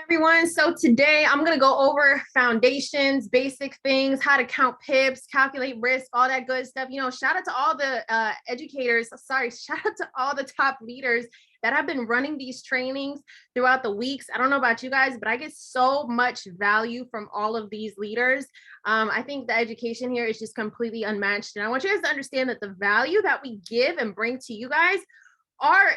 Everyone, so today I'm going to go over foundations, basic things, how to count pips, calculate risk, all that good stuff. Shout out to all the educators, shout out to all the top leaders that have been running these trainings throughout the weeks. I don't know about you guys, but I get so much value from all of these leaders. I think the education here is just completely unmatched. And I want you guys to understand that the value that we give and bring to you guys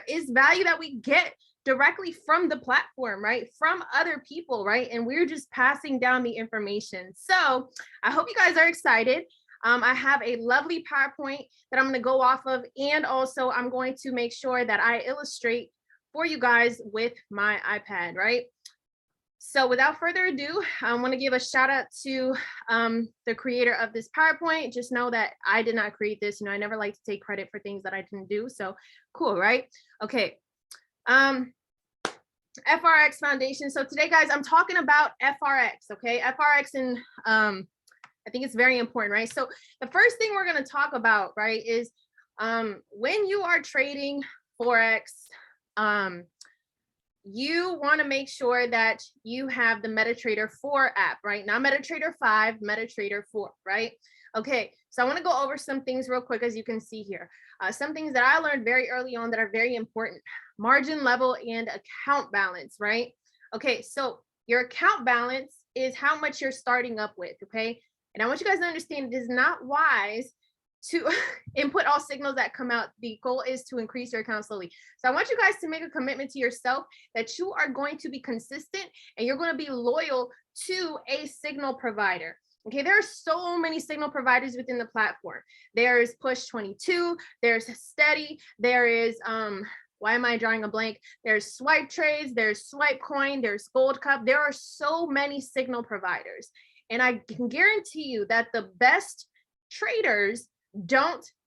is value that we get directly from the platform, right? From other people, right? And we're just passing down the information. So I hope you guys are excited. I have a lovely PowerPoint that I'm going to go off of. And also I'm going to make sure that I illustrate for you guys with my iPad, right? So without further ado, I want to give a shout out to the creator of this PowerPoint. Just know that I did not create this. I never like to take credit for things that I didn't do. So cool, right? Okay. FRX Foundation. So today, guys, I'm talking about FRX, okay? FRX, and I think it's very important, right? So the first thing we're going to talk about, right, is when you are trading Forex, you want to make sure that you have the MetaTrader 4 app, right? Not MetaTrader 5, MetaTrader 4, right? Okay, so I want to go over some things real quick, as you can see here. Some things that I learned very early on that are very important. Margin level and account balance, right? Okay, so your account balance is how much you're starting up with, okay? And I want you guys to understand it is not wise to input all signals that come out. The goal is to increase your account slowly. So I want you guys to make a commitment to yourself that you are going to be consistent and you're going to be loyal to a signal provider. Okay, there are so many signal providers within the platform. There's Push 22, there's Steady, there is why am I drawing a blank? There's Swipe Trades, there's Swipe Coin, there's Gold Cup. There are so many signal providers. And I can guarantee you that the best traders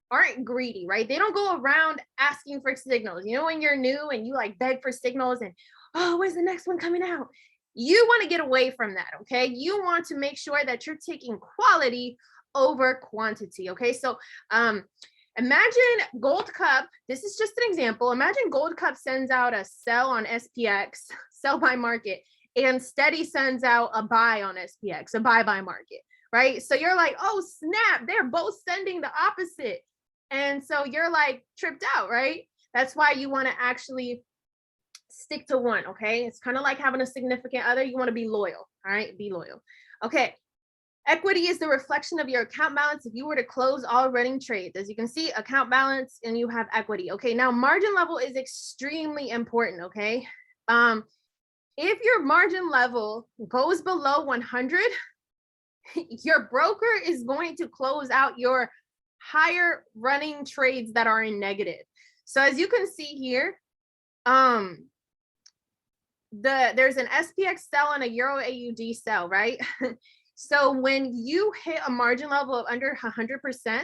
aren't greedy, right? They don't go around asking for signals. When you're new and you like beg for signals and, oh, where's the next one coming out? You want to get away from that, okay? You want to make sure that you're taking quality over quantity, okay? So imagine Gold Cup, this is just an example. Imagine Gold Cup sends out a sell on SPX, sell by market, and Steady sends out a buy on SPX, a buy by market, right? So you're like, oh snap, they're both sending the opposite. And so you're like tripped out, right? That's why you want to actually stick to one, okay? It's kind of like having a significant other. You want to be loyal, all right? Be loyal. Okay. Equity is the reflection of your account balance if you were to close all running trades. As you can see, account balance and you have equity. Okay, now margin level is extremely important, okay? If your margin level goes below 100, your broker is going to close out your higher running trades that are in negative. So as you can see here, there's an SPX sell and a Euro AUD sell, right? So when you hit a margin level of under 100%,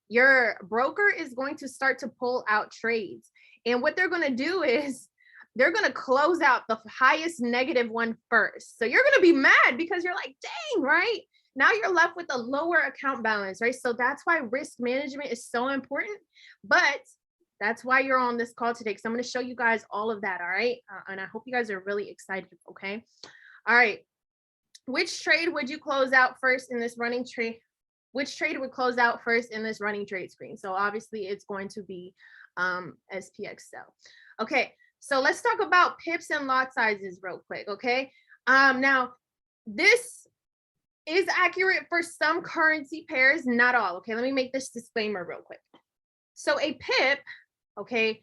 your broker is going to start to pull out trades. And what they're going to do is they're going to close out the highest negative one first. So you're going to be mad because you're like, dang, right? Now you're left with a lower account balance, right? So that's why risk management is so important. But that's why you're on this call today, because I'm going to show you guys all of that, all right? And I hope you guys are really excited, okay? All right. Which trade would you close out first in this running trade? Which trade would close out first in this running trade screen? So obviously it's going to be SPX sell. Okay, so let's talk about pips and lot sizes real quick, okay? Now, this is accurate for some currency pairs, not all, okay? Let me make this disclaimer real quick. So a pip, okay,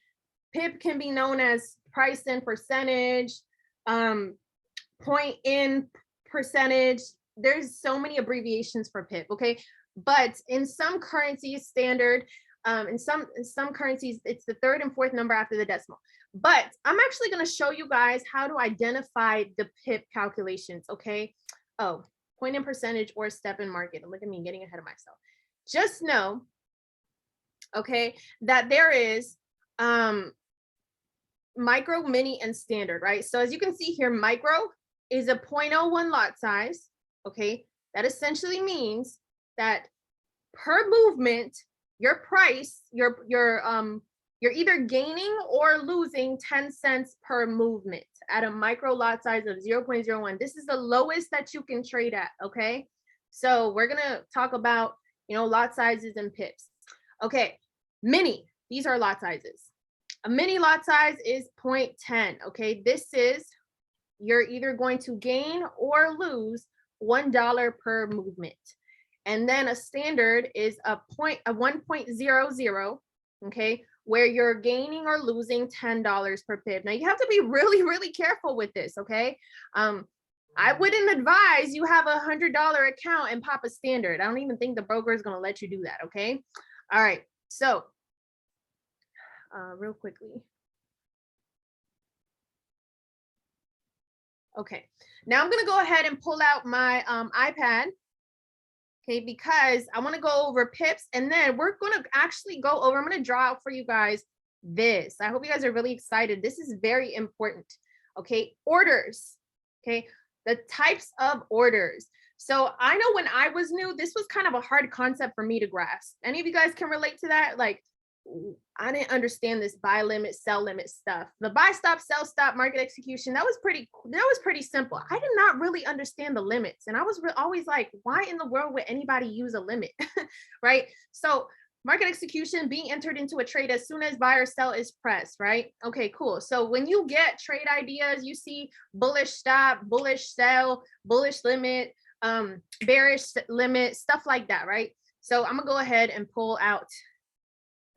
pip can be known as price in percentage, point in percentage. There's so many abbreviations for pip, okay? But in some currencies, standard, in some currencies, it's the third and fourth number after the decimal. But I'm actually going to show you guys how to identify the pip calculations, okay? Oh, point in percentage or step in market. Look at me getting ahead of myself. Just know, okay, that there is micro, mini, and standard, right? So as you can see here, micro is a 0.01 lot size, okay? That essentially means that per movement, your price, your you're either gaining or losing 10 cents per movement at a micro lot size of 0.01. This is the lowest that you can trade at, okay? So we're gonna talk about, lot sizes and pips. Okay, mini, these are lot sizes. A mini lot size is 0.10, okay? This is, you're either going to gain or lose $1 per movement. And then a standard is a 1.00, okay, where you're gaining or losing $10 per pip. Now you have to be really, really careful with this, okay? I wouldn't advise you have a $100 account and pop a standard. I don't even think the broker is going to let you do that, okay? All right, so real quickly. Okay, now I'm gonna go ahead and pull out my iPad, okay, because I wanna go over pips, and then we're gonna actually go over, I'm gonna draw out for you guys this. I hope you guys are really excited. This is very important, okay? Orders, okay? The types of orders. So I know when I was new, this was kind of a hard concept for me to grasp. Any of you guys can relate to that? Like, I didn't understand this buy limit, sell limit stuff. The buy stop, sell stop, market execution, that was pretty simple. I did not really understand the limits. And I was always like, why in the world would anybody use a limit? Right? So market execution, being entered into a trade as soon as buy or sell is pressed, right? Okay, cool. So when you get trade ideas, you see bullish stop, bullish sell, bullish limit, bearish limit, stuff like that, right? So I'm gonna go ahead and pull out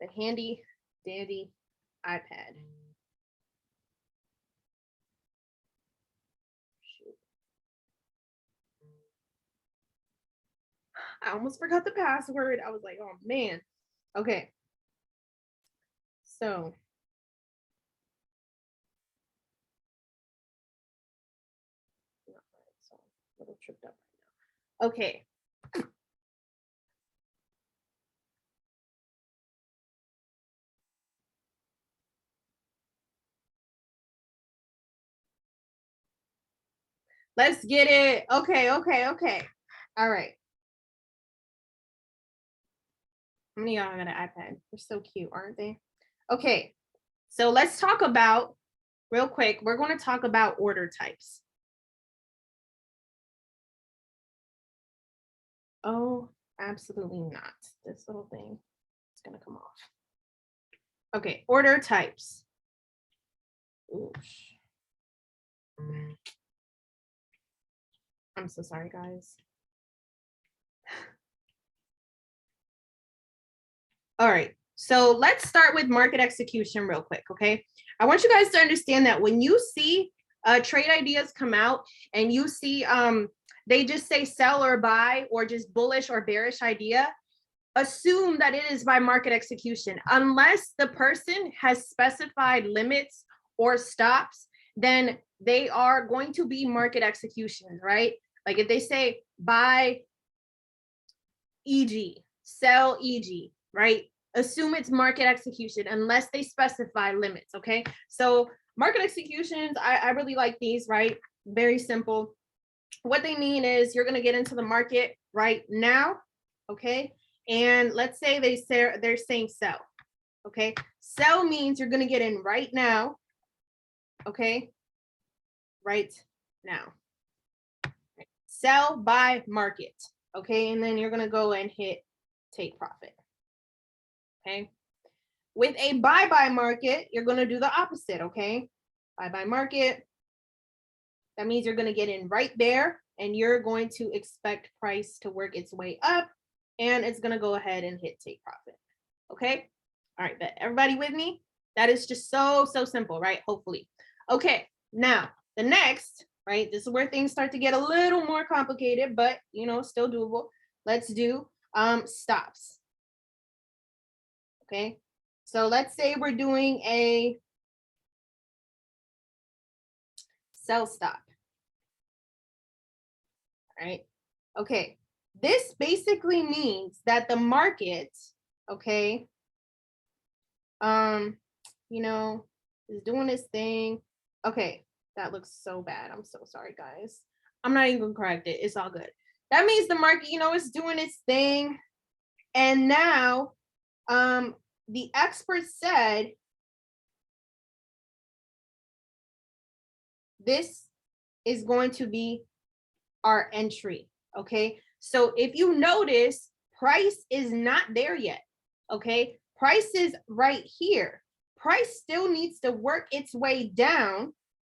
the handy dandy iPad. Shoot. I almost forgot the password. I was like, oh man. Okay. So a little tripped up right now. Okay. Let's get it. Okay. All right. How many of y'all got an iPad? They're so cute, aren't they? Okay. So let's talk about, real quick, we're going to talk about order types. Oh, absolutely not. This little thing is going to come off. Okay, order types. Oosh. I'm so sorry, guys. All right, so let's start with market execution real quick, okay? I want you guys to understand that when you see trade ideas come out and you see they just say sell or buy or just bullish or bearish idea, assume that it is by market execution. Unless the person has specified limits or stops, then they are going to be market executions, right? Like if they say buy EG, sell EG, right? Assume it's market execution unless they specify limits, okay? So market executions, I really like these, right? Very simple. What they mean is you're gonna get into the market right now, okay? And let's say they're saying sell, okay? Sell means you're gonna get in right now, okay? Right now. Sell, buy, market, okay? And then you're gonna go and hit take profit, okay? With a buy market, you're gonna do the opposite, okay? Buy market, that means you're gonna get in right there and you're going to expect price to work its way up and it's gonna go ahead and hit take profit, okay? All right, but everybody with me? That is just so simple, right? Hopefully. Okay, now the next, right? This is where things start to get a little more complicated, but still doable. Let's do stops. Okay, so let's say we're doing a sell stop. All right. Okay, this basically means that the market, okay, is doing this thing. Okay, that looks so bad. I'm so sorry, guys. I'm not even gonna correct it. It's all good. That means the market, is doing its thing. And now, the expert said this is going to be our entry, okay? So if you notice, price is not there yet, okay? Price is right here. Price still needs to work its way down,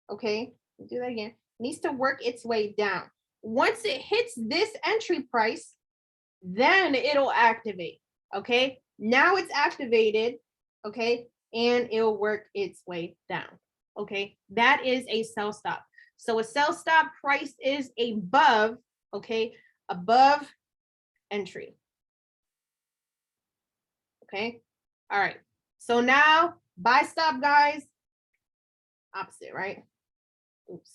okay? Do that again. Needs to work its way down. Once it hits this entry price, then it'll activate, okay? Now it's activated, okay? And it'll work its way down, okay? That is a sell stop. So a sell stop price is above, okay? Above entry, okay? All right. So now buy stop, guys, opposite, right? Oops.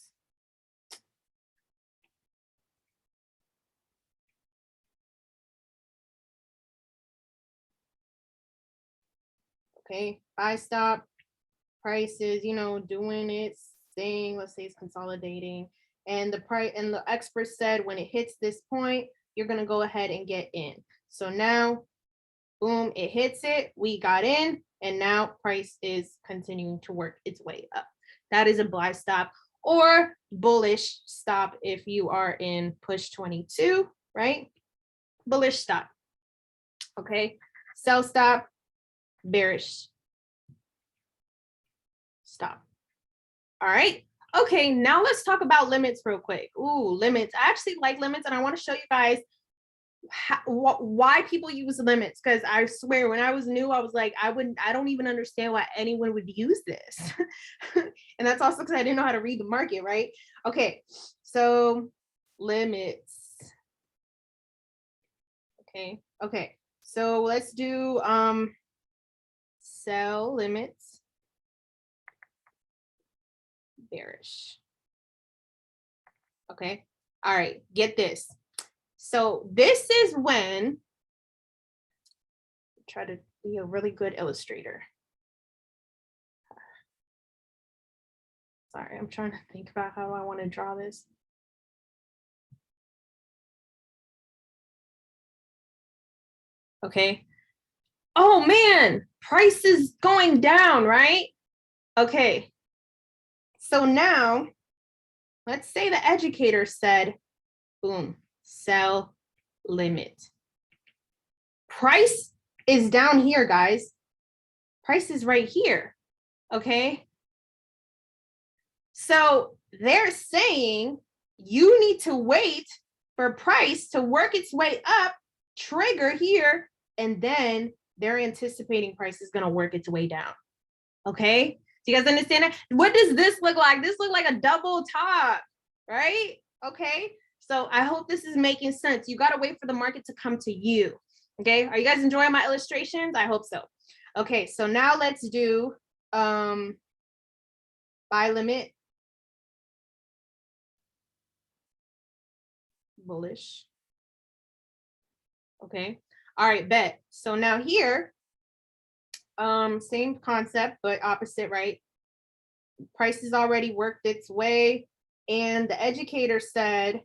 Okay, buy stop, prices, you know, doing its thing. Let's say it's consolidating. And the price and the expert said when it hits this point, you're gonna go ahead and get in. So now, boom, it hits it, we got in, and now price is continuing to work its way up. That is a buy stop or bullish stop if you are in push 22, right? Bullish stop. Okay, sell stop, bearish stop. All right. Okay, now let's talk about limits real quick. Ooh, limits. I actually like limits, and I want to show you guys why people use limits, because I swear when I was new, I was like, I don't even understand why anyone would use this. And that's also because I didn't know how to read the market, right? Okay, so limits. Okay, so let's do sell limits, bearish. Okay, all right, get this. So this is when, try to be a really good illustrator. Sorry, I'm trying to think about how I want to draw this. Okay. Oh man, price is going down, right? Okay. So now, let's say the educator said, boom, sell limit. Price is down here, guys. Price is right here, okay? So they're saying you need to wait for price to work its way up, trigger here, and then they're anticipating price is going to work its way down. Okay? Do you guys understand that? What does this look like? This look like a double top, right? Okay? So I hope this is making sense. You got to wait for the market to come to you. Okay? Are you guys enjoying my illustrations? I hope so. Okay, so now let's do buy limit, bullish. Okay. All right, bet. So now here, same concept, but opposite, right? Price has already worked its way. And the educator said,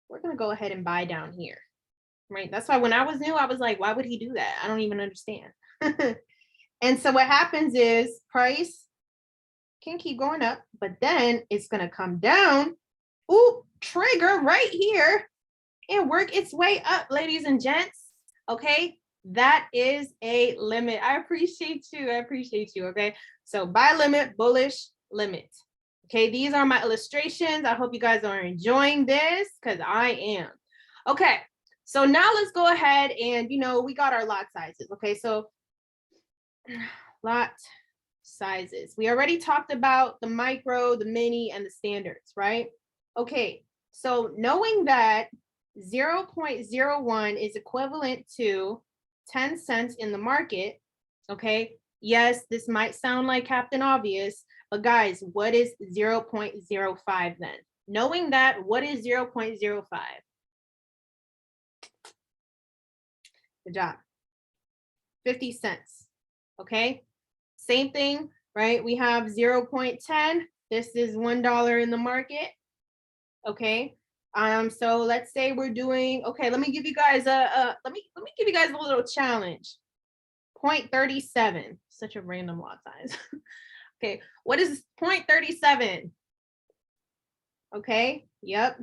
we're going to go ahead and buy down here, right? That's why when I was new, I was like, why would he do that? I don't even understand. And so what happens is price can keep going up, but then it's going to come down. Ooh, trigger right here and work its way up, ladies and gents. Okay, that is a limit. I appreciate you. Okay, so buy limit, bullish limit. Okay, these are my illustrations. I hope you guys are enjoying this because I am. Okay, so now let's go ahead and, you know, we got our lot sizes. Okay, so lot sizes. We already talked about the micro, the mini, and the standards, right? Okay, so knowing that 0.01 is equivalent to 10 cents in the market, okay? Yes, this might sound like Captain Obvious, but guys, what is 0.05 then? Knowing that, what is 0.05? Good job. 50 cents, okay? Same thing, right? We have 0.10. This is $1 in the market, okay? So let's say we're doing, okay, let me give you guys a little challenge. 0.37? Such a random lot size. Okay, what is 0.37? Okay, yep,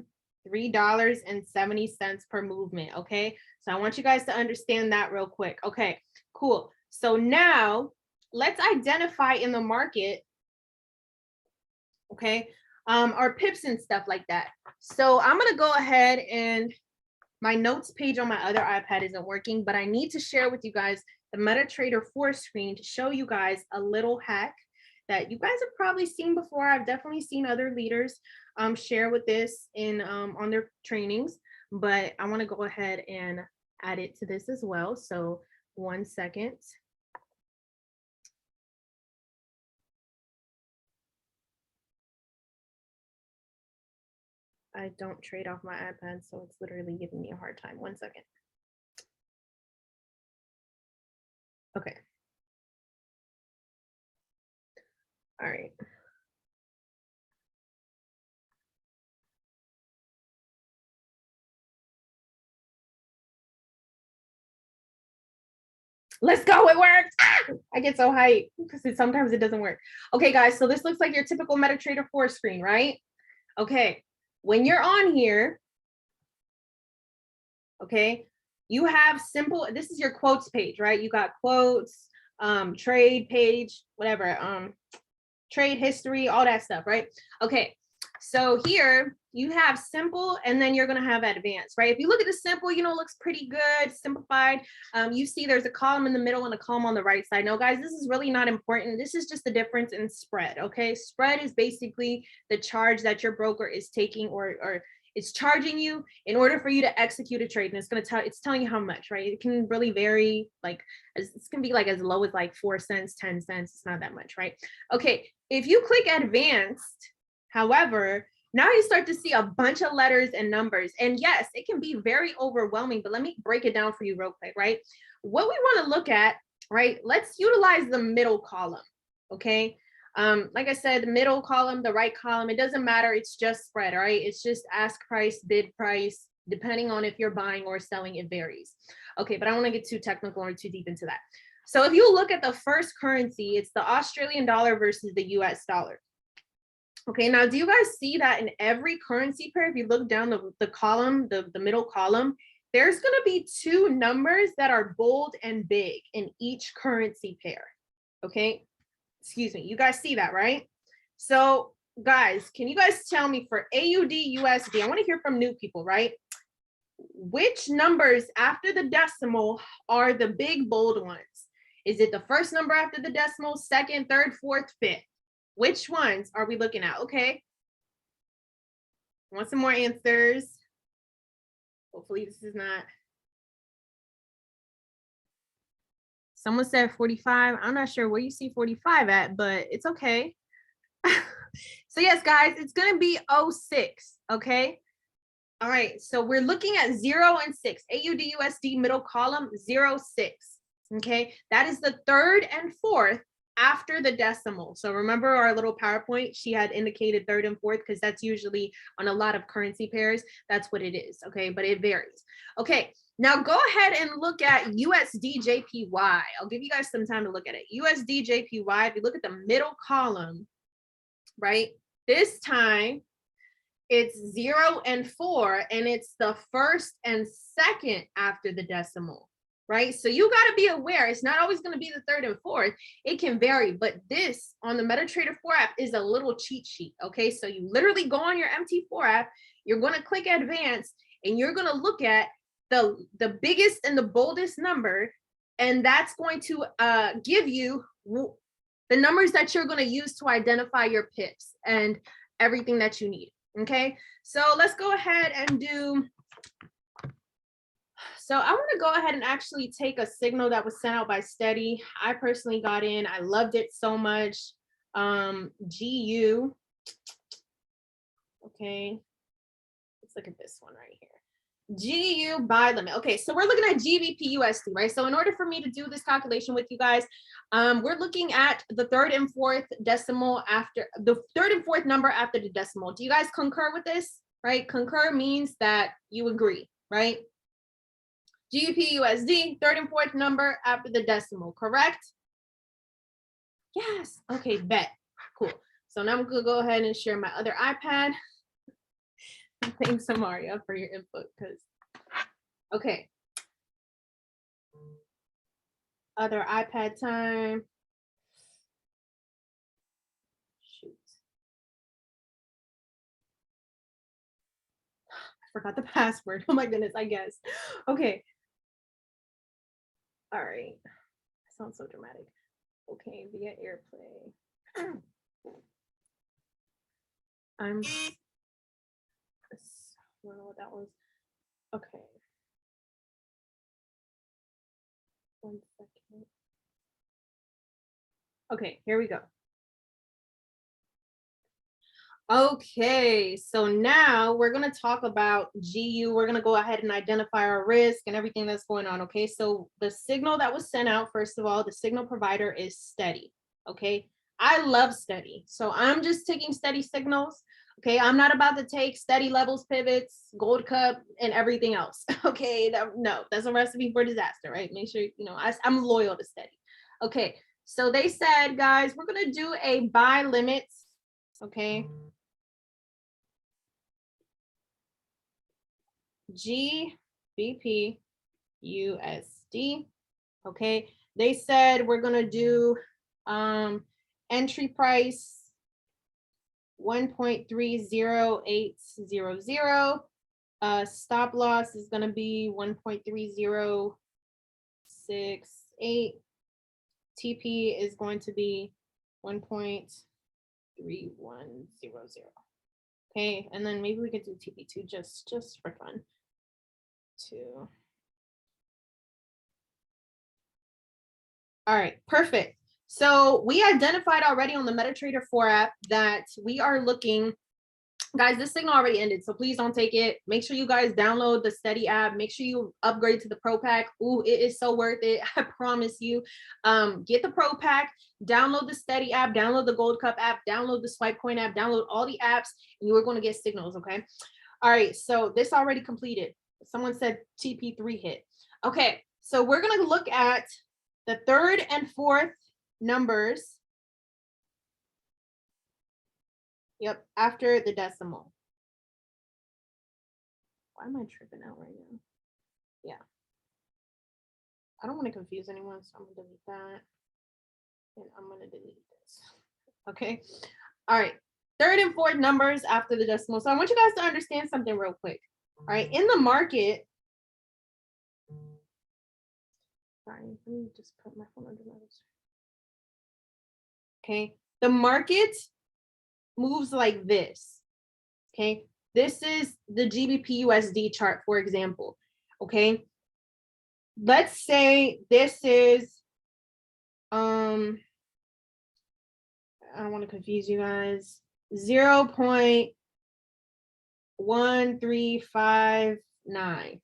$3.70 per movement. Okay, so I want you guys to understand that real quick. Okay, cool. So now let's identify in the market, okay, our pips and stuff like that. So I'm gonna go ahead, and my notes page on my other iPad isn't working, but I need to share with you guys the MetaTrader 4 screen to show you guys a little hack that you guys have probably seen before. I've definitely seen other leaders share with this in on their trainings, but I want to go ahead and add it to this as well. So 1 second. I don't trade off my iPad, so it's literally giving me a hard time. 1 second. Okay. All right. Let's go, it worked. I get so hyped because sometimes it doesn't work. Okay, guys, so this looks like your typical MetaTrader 4 screen, right? Okay, when you're on here, okay, you have simple, this is your quotes page, right? You got quotes, trade page, whatever, trade history, all that stuff, right? Okay, so here you have simple, and then you're gonna have advanced, right? If you look at the simple, you know, it looks pretty good, simplified. You see there's a column in the middle and a column on the right side. No, guys, this is really not important. This is just the difference in spread, okay? Spread is basically the charge that your broker is taking or it's charging you in order for you to execute a trade, and it's going to tell, it's telling you how much, right? It can really vary, like it's going to be like as low as like 4 cents, 10 cents. It's not that much, right? Okay, if you click advanced, however, now you start to see a bunch of letters and numbers, and yes, it can be very overwhelming, but let me break it down for you real quick, right? What we want to look at, right? Let's utilize the middle column, okay? Like I said, the middle column, the right column, it doesn't matter. It's just spread, all right? It's just ask price, bid price, depending on if you're buying or selling, it varies. Okay, but I don't want to get too technical or too deep into that. So if you look at the first currency, it's the Australian dollar versus the US dollar. Okay, now do you guys see that in every currency pair, if you look down the column, the middle column, there's going to be 2 numbers that are bold and big in each currency pair. Okay, excuse me, you guys see that, right? So guys, can you guys tell me for AUD USD, I want to hear from new people, right? Which numbers after the decimal are the big bold ones? Is it the first number after the decimal, second, third, fourth, fifth? Which ones are we looking at? Okay, I want some more answers. Hopefully this is not. Someone said 45. I'm not sure where you see 45 at, but it's okay. So yes, guys, it's going to be 06. Okay. All right. So we're looking at 0 and 6. AUD USD middle column 0, 6. Okay. That is the third and fourth after the decimal. So remember our little PowerPoint, she had indicated third and fourth because that's usually on a lot of currency pairs. That's what it is. Okay. But it varies. Okay. Now go ahead and look at USD Jpy. I'll give you guys some time to look at it. USD Jpy, if you look at the middle column, right? This time it's 0 and 4, and it's the first and second after the decimal, right? So you got to be aware, it's not always going to be the third and fourth. It can vary, but this on the MetaTrader 4 app is a little cheat sheet, okay? So you literally go on your MT4 app, you're going to click advanced, and you're going to look at the biggest and the boldest number, and that's going to give you the numbers that you're going to use to identify your pips and everything that you need. Okay, so let's go ahead and do. So I want to go ahead and actually take a signal that was sent out by Steady. I personally got in. I loved it so much. GU. Okay, let's look at this one right here. GU buy limit. Okay, so we're looking at GBP USD, right? So in order for me to do this calculation with you guys, we're looking at the third and fourth decimal after the third and fourth number after the decimal. Do you guys concur with this, right? Concur means that you agree, right? GBP USD, third and fourth number after the decimal, correct? Yes. Okay, bet. Cool. So now I'm gonna go ahead and share my other iPad. Thanks, Amaria, for your input. Because okay. Other iPad time. Shoot. I forgot the password. Oh my goodness, I guess. Okay. All right. That sounds so dramatic. Okay, via AirPlay. I don't know what that was. Okay. 1 second. Okay, here we go. Okay, so now we're going to talk about GU. We're going to go ahead and identify our risk and everything that's going on. Okay, so the signal that was sent out, first of all, the signal provider is steady. Okay, I love steady. So I'm just taking steady signals. Okay, I'm not about to take steady levels, pivots, gold cup, and everything else. Okay, no, that's a recipe for disaster, right? Make sure, you know, I'm loyal to steady. Okay, so they said, guys, we're going to do a buy limits. Okay. GBP USD. Okay, they said we're gonna do entry price 1.30800. Stop loss is gonna be 1.3068. TP is going to be 1.3100. Okay, and then maybe we could do TP2 just for fun. 2. All right, perfect. So we identified already on the MetaTrader 4 app that we are looking, guys, this signal already ended, so please don't take it. Make sure you guys download the Steady app. Make sure you upgrade to the Pro Pack. Ooh, it is so worth it. I promise you. Get the Pro Pack, download the Steady app, download the Gold Cup app, download the Swipe Coin app, download all the apps, and you are going to get signals, okay? All right, so this already completed. Someone said TP3 hit. Okay, so we're going to look at the third and fourth numbers. Yep, after the decimal. Why am I tripping out right now? Yeah. I don't want to confuse anyone, so I'm going to delete that. And I'm going to delete this. Okay. All right. Third and fourth numbers after the decimal. So I want you guys to understand something real quick. All right. In the market. Sorry, let me just put my phone under my nose. Okay. The market moves like this. Okay. This is the GBP USD chart, for example. Okay. Let's say this is, I don't want to confuse you guys, 0.1359.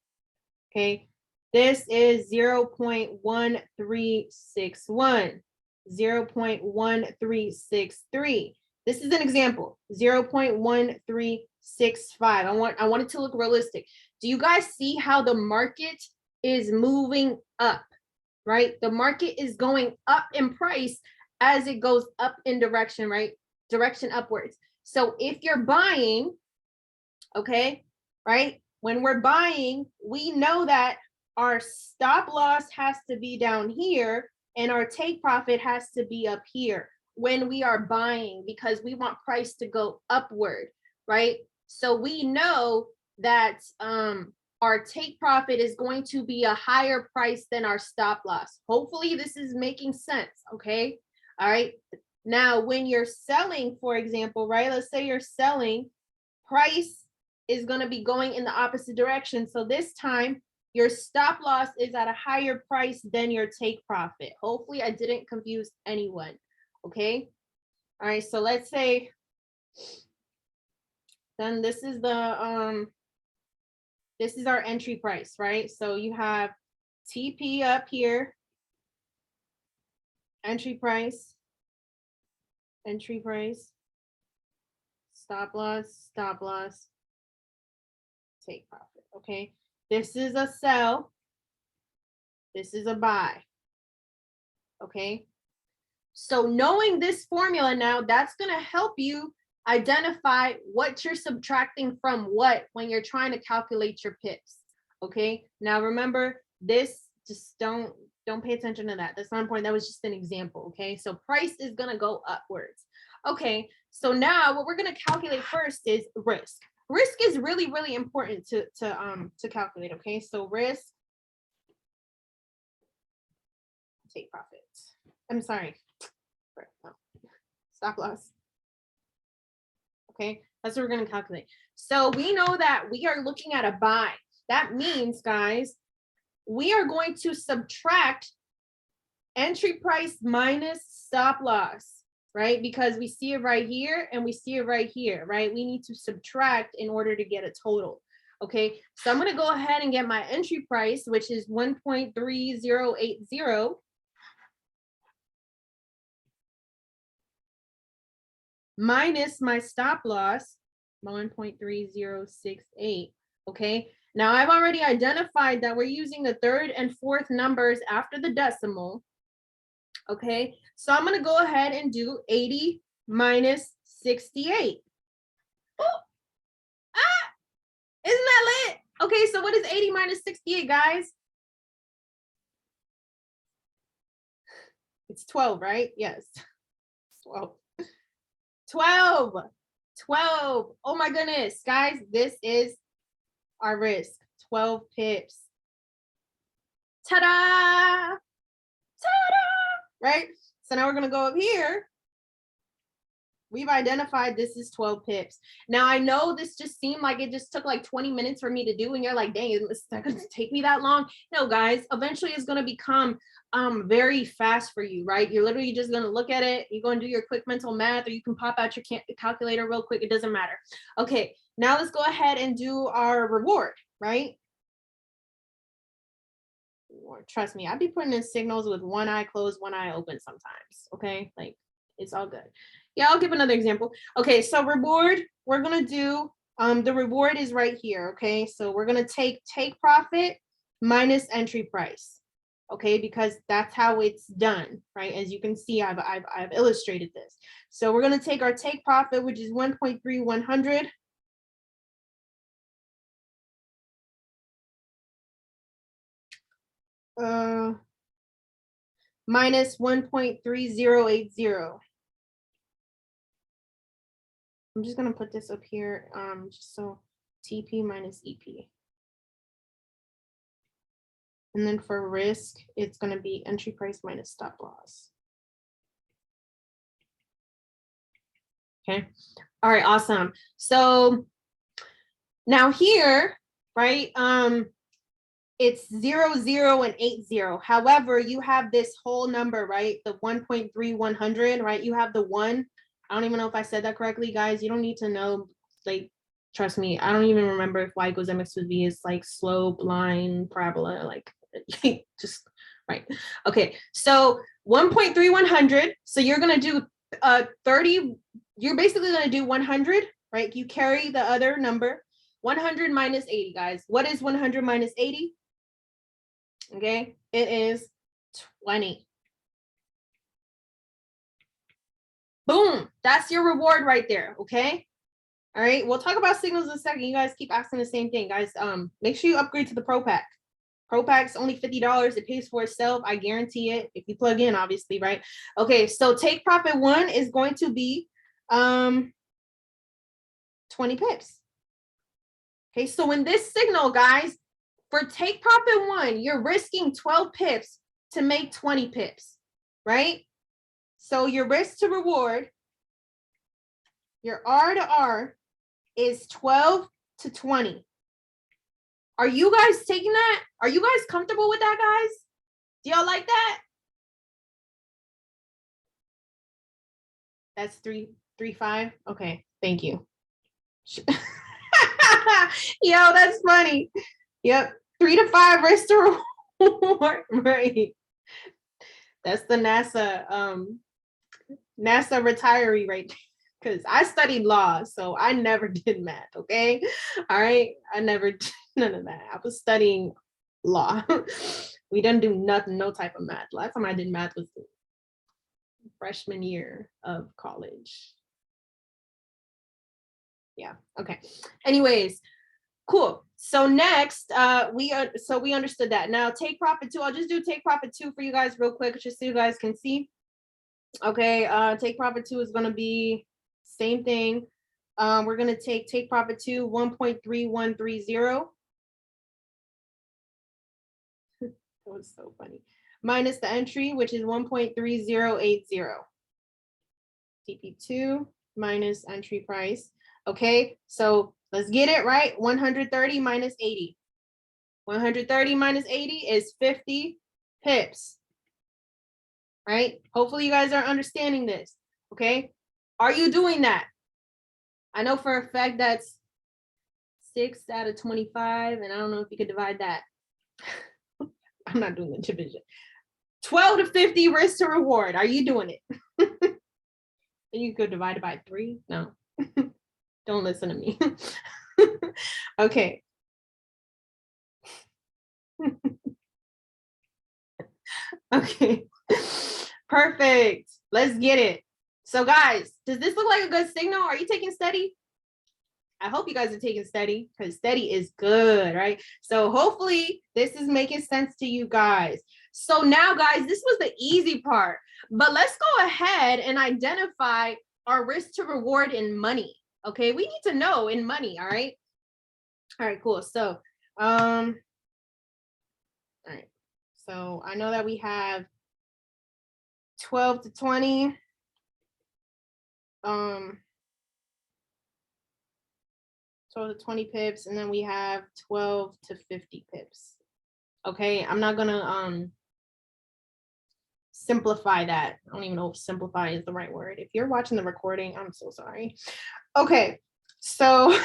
Okay. This is 0.1361, 0.1363. This is an example, 0.1365. I want it to look realistic. Do you guys see how the market is moving up, right? The market is going up in price as it goes up in direction, right? Direction upwards. So if you're buying, okay, right? When we're buying, we know that our stop loss has to be down here and our take profit has to be up here when we are buying, because we want price to go upward, right? So we know that our take profit is going to be a higher price than our stop loss. Hopefully this is making sense, okay? All right. Now, when you're selling, for example, right? Let's say you're selling, price is going to be going in the opposite direction. So this time your stop loss is at a higher price than your take profit. Hopefully I didn't confuse anyone. Okay. All right. So let's say then this is the, this is our entry price, right? So you have TP up here, entry price, stop loss, take profit. Okay. This is a sell. This is a buy. Okay. So knowing this formula now, that's going to help you identify what you're subtracting from what when you're trying to calculate your pips. Okay. Now remember this, just don't pay attention to that. That's not important. That was just an example. Okay. So price is going to go upwards. Okay. So now what we're going to calculate first is risk. Risk is really, really important to calculate. Okay. So risk, take profits. I'm sorry. No. Stop loss. Okay, that's what we're going to calculate. So we know that we are looking at a buy. That means, guys, we are going to subtract entry price minus stop loss, right? Because we see it right here and we see it right here, right? We need to subtract in order to get a total. Okay, so I'm going to go ahead and get my entry price, which is 1.3080. Minus my stop loss, 1.3068. Okay, now I've already identified that we're using the third and fourth numbers after the decimal. Okay, so I'm going to go ahead and do 80 minus 68. Oh, isn't that lit? Okay, so what is 80 minus 68, guys? It's 12, right? Yes, 12. 12. Oh my goodness, guys, this is our risk. 12 pips. Ta-da! Ta-da! Right? So now we're going to go up here. We've identified this is 12 pips. Now I know this just seemed like it just took like 20 minutes for me to do, and you're like, dang, it's not going to take me that long. No, guys, eventually it's going to become very fast for you, right? You're literally just going to look at it. You're going to do your quick mental math, or you can pop out your calculator real quick. It doesn't matter. Okay, now let's go ahead and do our reward, right? Trust me, I'd be putting in signals with one eye closed, one eye open sometimes. Okay, like it's all good. Yeah, I'll give another example. Okay, so reward, we're gonna do the reward is right here. Okay, so we're gonna take profit minus entry price. Okay, because that's how it's done, right? As you can see, I've illustrated this. So we're gonna take our take profit, which is 1.3100. Minus 1.3080. I'm just going to put this up here, just so TP minus EP. And then for risk, it's going to be entry price minus stop loss. Okay. All right, awesome. So now here, right, it's 0, 0, and 80. However, you have this whole number, right? The 1.3100, right? You have the 1. I don't even know if I said that correctly, guys. You don't need to know, like, trust me. I don't even remember if y equals mx plus v is like slope, line, parabola, like just right. Okay, so 1.3100. So you're gonna do 30. You're basically gonna do 100, right? You carry the other number. 100 minus 80, guys. What is 100 minus 80? Okay, it is 20. Boom, that's your reward right there. Okay, all right, we'll talk about signals in a second. You guys keep asking the same thing, guys. Make sure you upgrade to the Pro Pack. Pro Pack's only $50. It pays for itself, I guarantee it, if you plug in, obviously, right? Okay, so take profit 1 is going to be 20 pips. Okay, so in this signal, guys, for take profit 1, you're risking 12 pips to make 20 pips, right? So your risk to reward, your R to R is 12 to 20. Are you guys taking that? Are you guys comfortable with that, guys? Do y'all like that? That's 3.35. Okay, thank you. Yo, that's funny. Yep, 3 to 5 risk to reward. Right. That's the NASA retiree right there. Because I studied law, so I never did math, okay? All right, I never did none of that. I was studying law. We didn't do nothing, no type of math. Last time I did math was freshman year of college. Yeah, okay. Anyways, cool. So next, we understood that. Now take profit 2. I'll just do take profit 2 for you guys real quick, just so you guys can see. Okay, take profit 2 is gonna be same thing. We're gonna take profit 2, 1.3130. That was so funny. Minus the entry, which is 1.3080. TP2 minus entry price. Okay, so let's get it right. 130 minus 80. 130 minus 80 is 50 pips. Right? Hopefully you guys are understanding this. Okay, are you doing that? I know for a fact that's 6 out of 25, and I don't know if you could divide that. I'm not doing the division. 12 to 50 risk to reward. Are you doing it? You could divide it by 3. No, don't listen to me. Okay. Okay. Perfect. Let's get it. So guys, does this look like a good signal? Are you taking steady? I hope you guys are taking steady, because steady is good, right? So hopefully this is making sense to you guys. So now, guys, this was the easy part, but let's go ahead and identify our risk to reward in money. Okay, we need to know in money. All right. All right, cool. So, all right. So I know that we have 12 to 20. 12 to 20 pips, and then we have 12 to 50 pips. Okay, I'm not gonna simplify that. I don't even know if simplify is the right word. If you're watching the recording, I'm so sorry. Okay, so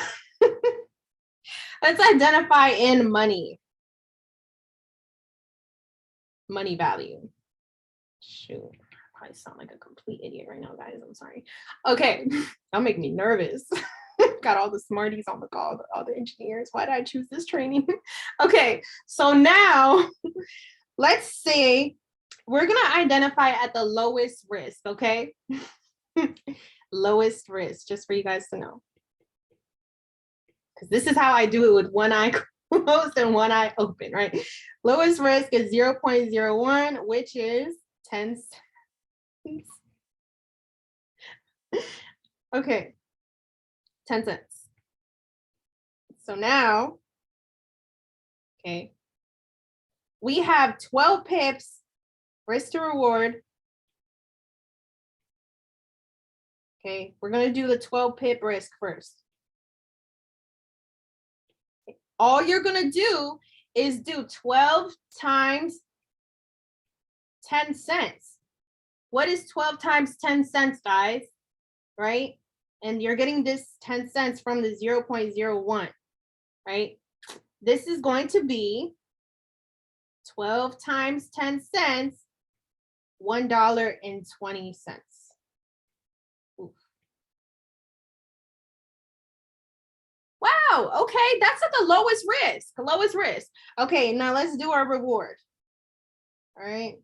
let's identify in money. Money value. Shoot, I probably sound like a complete idiot right now, guys. I'm sorry. Okay, that'll make me nervous. Got all the smarties on the call, all the engineers. Why did I choose this training? Okay, so now let's say we're gonna identify at the lowest risk, okay? Lowest risk, just for you guys to know. Because this is how I do it with one eye closed and one eye open, right? Lowest risk is 0.01, which is 10 cents. Okay, 10 cents. So now, okay, we have 12 pips, risk to reward. Okay, we're gonna do the 12 pip risk first. All you're gonna do is do 12 times 10 cents. What is 12 times 10 cents, guys? Right? And you're getting this 10 cents from the 0.01, right? This is going to be 12 times 10 cents, $1.20. Wow, okay, that's at the lowest risk, Okay, now let's do our reward. All right,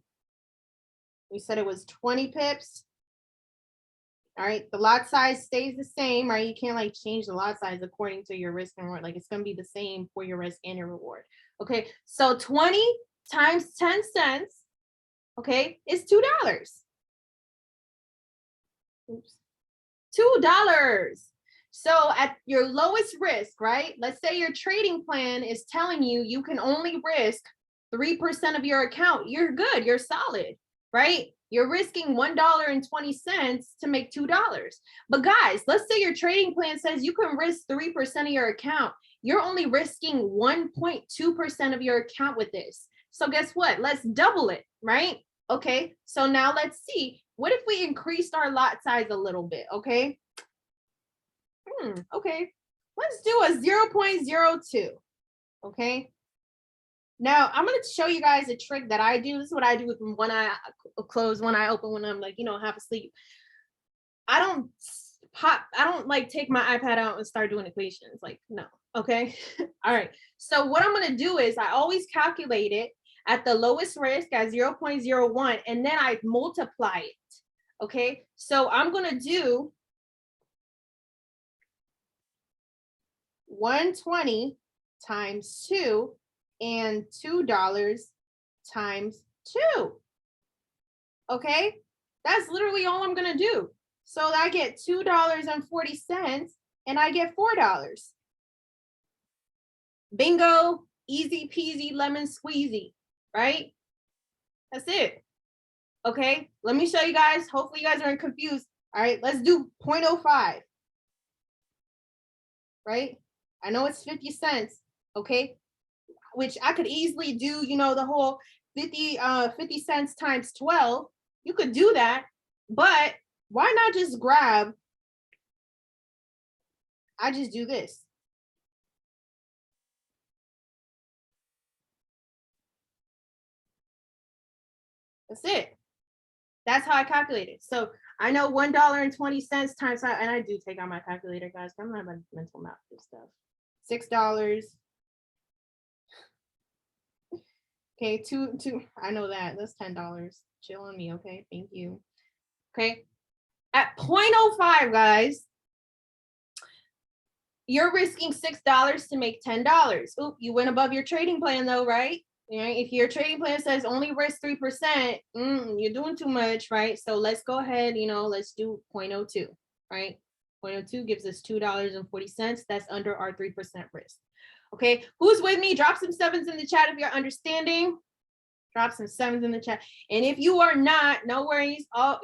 we said it was 20 pips. All right, the lot size stays the same, right? You can't like change the lot size according to your risk and reward. Like it's gonna be the same for your risk and your reward. Okay, so 20 times 10 cents, okay, is $2. Oops. $2. So at your lowest risk, right? Let's say your trading plan is telling you you can only risk 3% of your account. You're good, you're solid, right? You're risking $1.20 to make $2. But guys, let's say your trading plan says you can risk 3% of your account. You're only risking 1.2% of your account with this. So guess what? Let's double it, right? Okay, so now let's see. What if we increased our lot size a little bit, okay? Okay, let's do a 0.02, okay? Now, I'm going to show you guys a trick that I do. This is what I do with one eye closed, one eye open when I'm like, half asleep. I don't like take my iPad out and start doing equations. Like, no, okay? All right. So what I'm going to do is I always calculate it at the lowest risk at 0.01, and then I multiply it. Okay, so I'm gonna do 120 times 2 and $2 times 2. Okay, that's literally all I'm gonna do. So I get $2.40 and I get $4. Bingo, easy peasy lemon squeezy, right? That's it. Okay, let me show you guys. Hopefully you guys aren't confused. All right, let's do 0.05. Right? I know it's 50 cents, okay? Which I could easily do, you know, the whole 50 cents times 12. You could do that, but why not just grab, I just do this. That's it. That's how I calculate it. So I know $1.20 times, and I do take out my calculator, guys. I'm not a mental math this stuff. $6. Okay, two. I know that. That's $10. Chill on me, okay? Thank you. Okay. At 0.05, guys, you're risking $6 to make $10. Oop, you went above your trading plan though, right? If your trading plan says only risk 3%, you're doing too much, right? So let's go ahead, let's do 0.02, right? 0.02 gives us $2.40. That's under our 3% risk. Okay, who's with me? Drop some sevens in the chat if you're understanding. Drop some sevens in the chat. And if you are not, no worries. I'll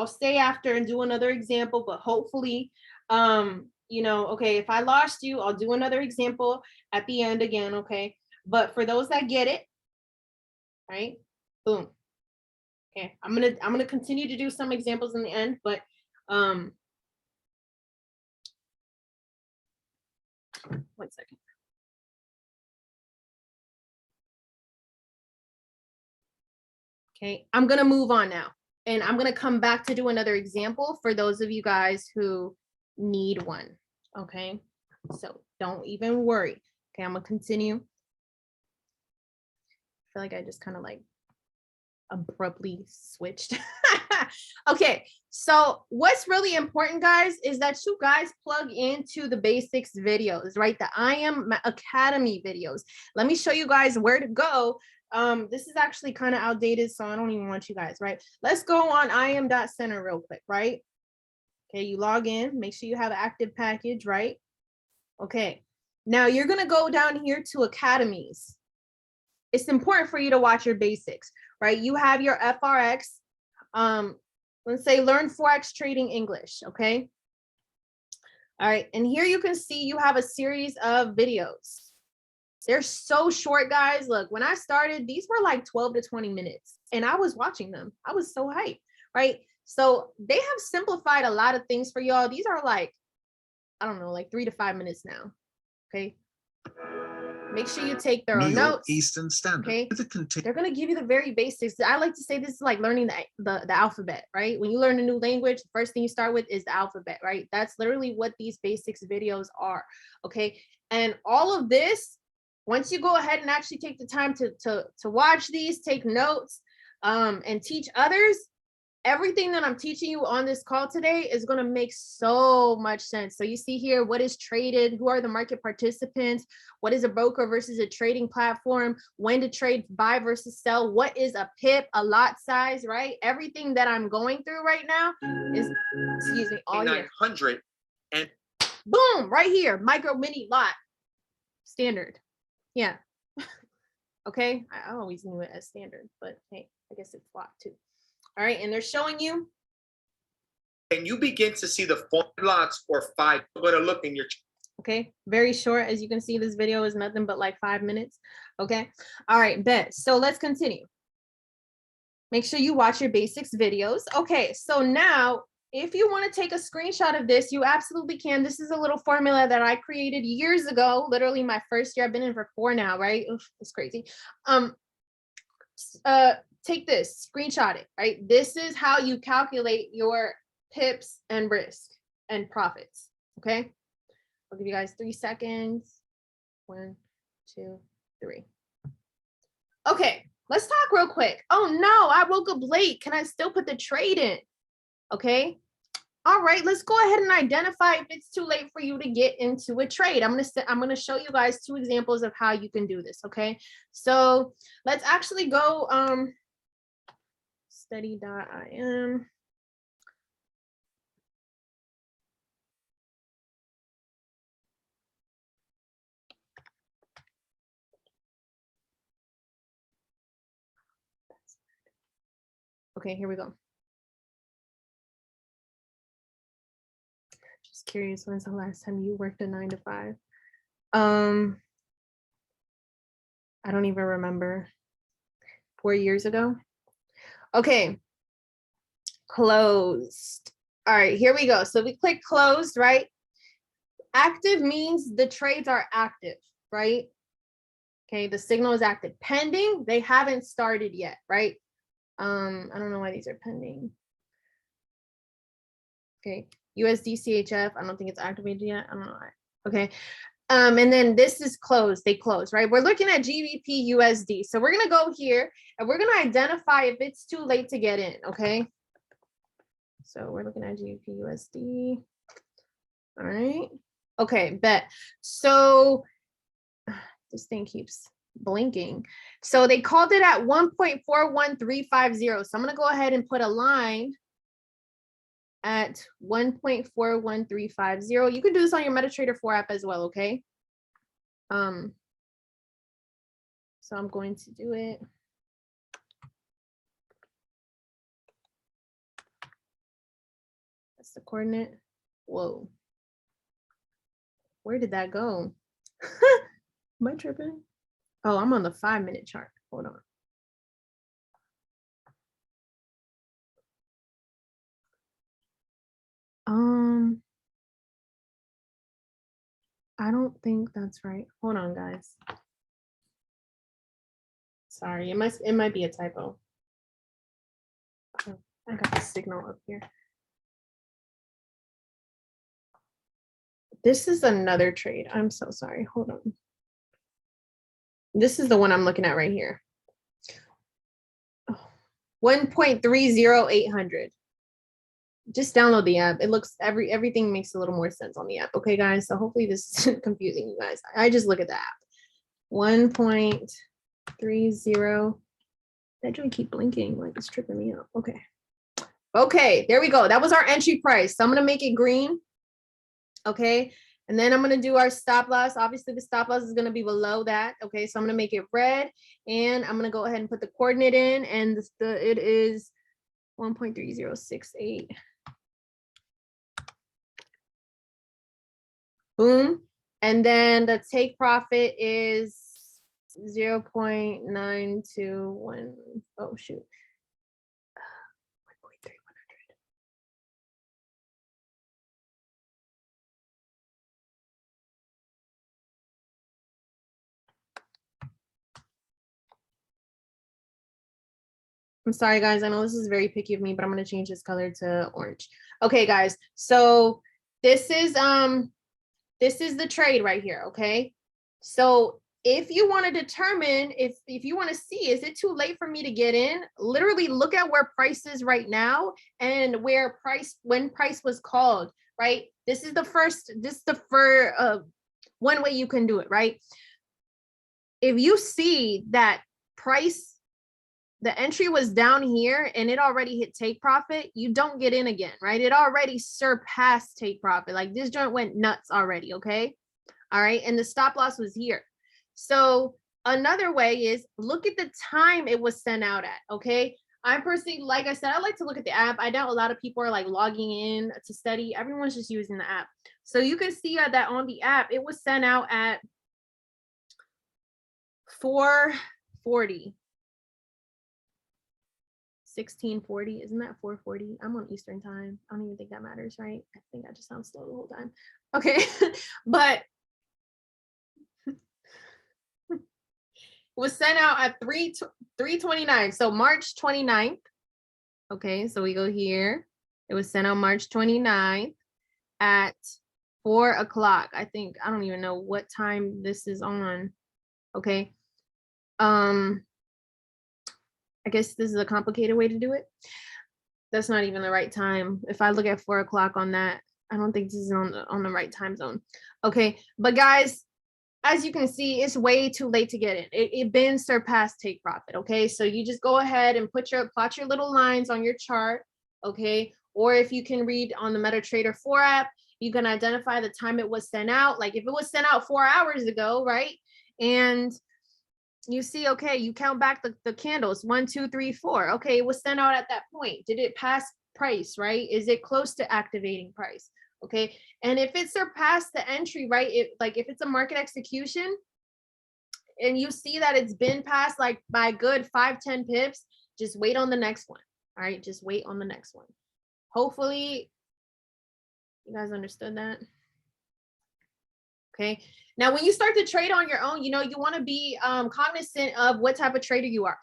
stay after and do another example, but hopefully, okay, if I lost you, I'll do another example at the end again, okay? But for those that get it, right? Boom. Okay, I'm gonna continue to do some examples in the end, but one second. Okay, I'm gonna move on now, and I'm gonna come back to do another example for those of you guys who need one. Okay, so don't even worry. Okay, I'm gonna continue. I feel like I just kind of like abruptly switched. Okay, so what's really important, guys, is that you guys plug into the basics videos, right? The I Am Academy videos. Let me show you guys where to go. This is actually kind of outdated, so I don't even want you guys, right? Let's go on IAM.center real quick, right? Okay, you log in, make sure you have an active package, right? Okay, now you're gonna go down here to academies. It's important for you to watch your basics, right? You have your FRX, let's say learn Forex trading English, okay? All right, and here you can see you have a series of videos. They're so short, guys. Look, when I started, these were like 12 to 20 minutes, and I was watching them. I was so hyped, right? So they have simplified a lot of things for y'all. These are like, I don't know, like 3 to 5 minutes now, okay? Make sure you take thorough notes. Eastern Standard. Okay, they're gonna give you the very basics. I like to say this is like learning the alphabet, right? When you learn a new language, the first thing you start with is the alphabet, right? That's literally what these basics videos are. Okay, and all of this, once you go ahead and actually take the time to watch these, take notes, and teach others, everything that I'm teaching you on this call today is going to make so much sense. So you see here, what is traded? Who are the market participants? What is a broker versus a trading platform? When to trade, buy versus sell? What is a pip, a lot size, right? Everything that I'm going through right now is, excuse me, all here. 900 and boom, right here, micro mini lot standard. Yeah. Okay. I always knew it as standard, but hey, I guess it's lot too. All right, and they're showing you. And you begin to see the 4 blocks or 5. You're going to look in your. Okay, very short. As you can see, this video is nothing but like 5 minutes. Okay, all right, bet. So let's continue. Make sure you watch your basics videos. Okay, so now if you want to take a screenshot of this, you absolutely can. This is a little formula that I created years ago, literally my first year. I've been in for 4 now, right? Oof, it's crazy. Take this, screenshot it, right? This is how you calculate your pips and risk and profits, okay? I'll give you guys 3 seconds. 1, 2, 3. Okay, let's talk real quick. Oh no, I woke up late. Can I still put the trade in? Okay. All right, let's go ahead and identify if it's too late for you to get into a trade. I'm gonna show you guys 2 examples of how you can do this. Okay, so let's actually go study.im. Okay, here we go. Just curious, when's the last time you worked a 9 to 5? I don't even remember. 4 years ago. Okay, closed. All right, here we go. So we click closed, right? Active means the trades are active, right? Okay, the signal is active. Pending, they haven't started yet, right? I don't know why these are pending. Okay, USD CHF, I don't think it's activated yet. I don't know why. Okay, and then this is closed. They close, right? We're looking at GBP USD. So we're gonna go here and we're gonna identify if it's too late to get in, okay? So we're looking at GBP USD. All right. Okay, bet. So this thing keeps blinking. So they called it at 1.41350. So I'm gonna go ahead and put a line at 1.41350. You can do this on your MetaTrader 4 app as well, okay? So I'm going to do it. That's the coordinate. Whoa. Where did that go? Am I tripping? Oh, I'm on the 5-minute chart. Hold on. I don't think that's right. Hold on, guys. Sorry, it might be a typo. Oh, I got the signal up here. This is another trade. I'm so sorry. Hold on. This is the one I'm looking at right here. 1.30800. Just download the app. It looks everything makes a little more sense on the app. Okay, guys. So hopefully this isn't confusing you guys. I just look at the app. 1.30. That joint keep blinking like it's tripping me out. Okay. Okay, there we go. That was our entry price. So I'm gonna make it green. Okay. And then I'm going to do our stop loss. Obviously, the stop loss is going to be below that. Okay. So I'm going to make it red. And I'm going to go ahead and put the coordinate in. And it is 1.3068. Boom. And then the take profit is 0.921. Oh, shoot. 1.3100. I'm sorry, guys. I know this is very picky of me, but I'm going to change this color to orange. Okay, guys. So this is the trade right here. Okay. So if you want to determine if you want to see, is it too late for me to get in? Literally look at where price is right now and when price was called, right? This is the first one way you can do it, right? If you see that the entry was down here and it already hit take profit, you don't get in again, right? It already surpassed take profit. Like this joint went nuts already, okay? All right, and the stop loss was here. So another way is look at the time it was sent out at, okay? I personally, like I said, I like to look at the app. I doubt a lot of people are like logging in to study. Everyone's just using the app. So you can see that on the app, it was sent out at 4:40. 1640, isn't that 4:40? I'm on Eastern time. I don't even think that matters, right? I think I just sound slow the whole time. Okay, but it was sent out at 3:29. So March 29th. Okay, so we go here. It was sent out March 29th at 4 o'clock. I think I don't even know what time this is on. Okay. I guess this is a complicated way to do it. That's not even the right time. If I look at 4 o'clock on that, I don't think this is on the right time zone. Okay, but guys, as you can see, it's way too late to get in. It been surpassed take profit. Okay, so you just go ahead and plot your little lines on your chart. Okay, or if you can read on the MetaTrader 4 app, you can identify the time it was sent out. Like if it was sent out 4 hours ago, right? And you see, okay, you count back the candles, 1, 2, 3, 4. Okay, it was sent out at that point. Did it pass price, right? Is it close to activating price? Okay, and if it surpassed the entry, right? Like if it's a market execution and you see that it's been passed like by good 5-10 pips, just wait on the next one. All right, just wait on the next one. Hopefully you guys understood that. Okay, now when you start to trade on your own, you want to be cognizant of what type of trader you are.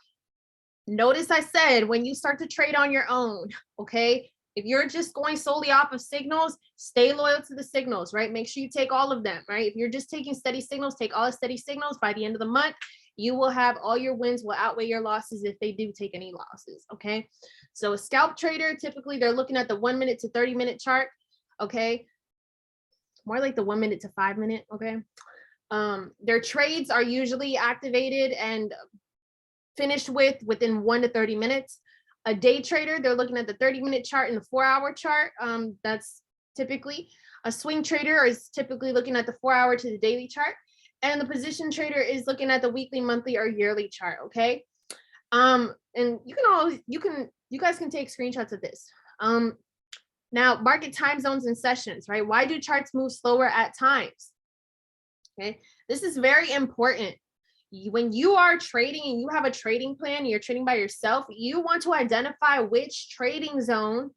Notice I said when you start to trade on your own, okay, if you're just going solely off of signals, stay loyal to the signals, right? Make sure you take all of them, right? If you're just taking steady signals, take all the steady signals. By the end of the month, you will have all your wins will outweigh your losses if they do take any losses, okay? So a scalp trader, typically they're looking at the 1 minute to 30-minute chart, okay? More like the 1 minute to 5 minute, okay? Their trades are usually activated and finished within 1 to 30 minutes. A day trader, they're looking at the 30-minute chart and the 4-hour chart. That's typically a swing trader is typically looking at the 4-hour to the daily chart, and the position trader is looking at the weekly, monthly, or yearly chart. Okay, and you guys can take screenshots of this. Now, market time zones and sessions, right? Why do charts move slower at times? Okay, this is very important. When you are trading and you have a trading plan, you're trading by yourself, you want to identify which trading zone,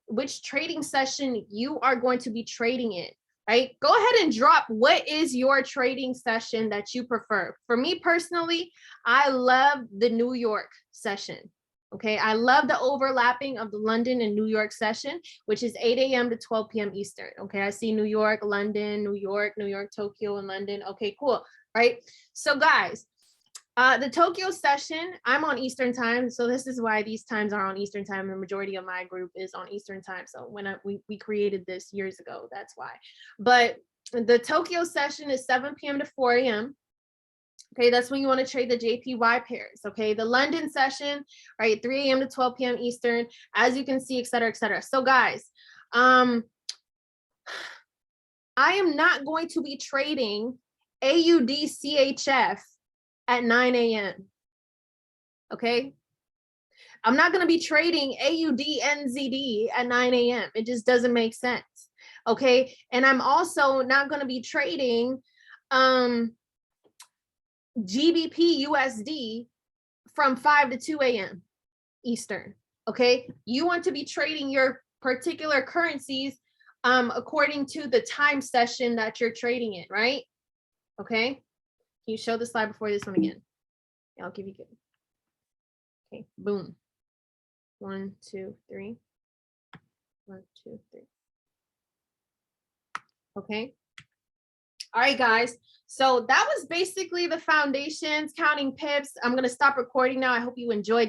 which trading session you are going to be trading in, right? Go ahead and drop what is your trading session that you prefer. For me personally, I love the New York session. Okay, I love the overlapping of the London and New York session, which is 8 a.m. to 12 p.m. Eastern. Okay, I see New York, London, New York, Tokyo, and London. Okay, cool, right? So guys, the Tokyo session, I'm on Eastern time, so this is why these times are on Eastern time. The majority of my group is on Eastern time. So when we created this years ago, that's why. But the Tokyo session is 7 p.m. to 4 a.m. Okay, that's when you want to trade the JPY pairs. Okay, the London session, right, 3 a.m. to 12 p.m. Eastern, as you can see, et cetera, et cetera. So guys, I am not going to be trading AUD CHF at 9 a.m. Okay, I'm not going to be trading AUD NZD at 9 a.m. It just doesn't make sense. Okay, and I'm also not going to be trading GBP USD from 5 to 2 a.m. Eastern. Okay, you want to be trading your particular currencies according to the time session that you're trading in, right? Okay, can you show the slide before this one again? Yeah, I'll give you good. Okay, boom. 1, 2, 3. 1, 2, 3. Okay. All right, guys. So that was basically the foundations, counting pips. I'm going to stop recording now. I hope you enjoyed